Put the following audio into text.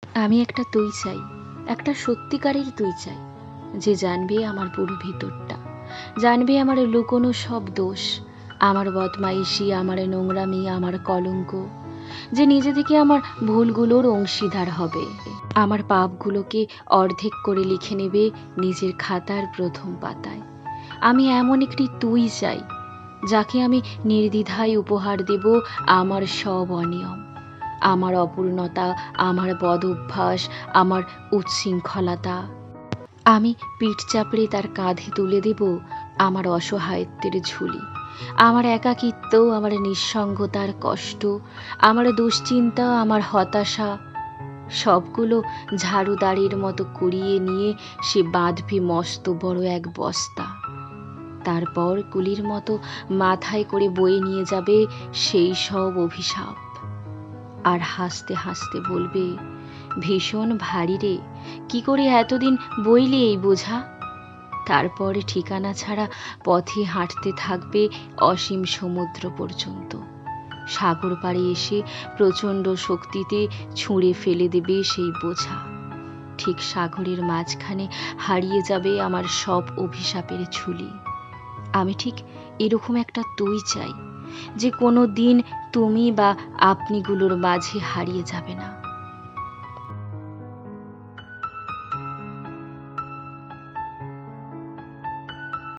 আমি একটা তুই চাই, একটা সত্যিকারের তুই চাই, যে জানবে আমার পুরো ভিতরটা, জানবে আমার লুকোনো সব দোষ, আমার বদমাইশি, আমার নোংরামি, আমার কলঙ্ক, যে নিজে থেকে আমার ভুলগুলোর অংশীদার হবে, আমার পাপগুলোকে অর্ধেক করে লিখে নেবে নিজের খাতার প্রথম পাতায়। আমি এমন একটি তুই চাই, যাকে আমি নির্দ্বিধায় উপহার দেব আমার সব অনিয়ম, আমার অপূর্ণতা, আমার বদঅভ্যাস, আমার উচ্ছৃঙ্খলতা। আমি পিঠ চাপড়ে তার কাঁধে তুলে দেব আমার অসহায়ত্বের ঝুলি, আমার একাকিত্ব, আমার নিঃসঙ্গতার কষ্ট, আমার দুশ্চিন্তা, আমার হতাশা, সবগুলো ঝাড়ুদারির মতো কুড়িয়ে নিয়ে সে বাঁধবে মস্ত বড় এক বস্তা। তারপর কুলির মতো মাথায় করে বয়ে নিয়ে যাবে সেই সব অভিশাপ, আর হাসতে হাসতে বলবে, ভীষণ ভারী রে, কি করে এতদিন বইলি এই বোঝা। তারপর ঠিকানা ছাড়া পথে হাঁটতে থাকবে অসীম সমুদ্র পর্যন্ত। সাগর পাড়ে এসে প্রচণ্ড শক্তিতে ছুঁড়ে ফেলে দেবে সেই বোঝা। ঠিক সাগরের মাঝখানে হারিয়ে যাবে আমার সব অভিশাপের ঝুলি। আমি ঠিক এরকম একটা তুই চাই, যে কোনো দিন তুমি বা আপনিগুলোর মাঝে হারিয়ে যাবে না।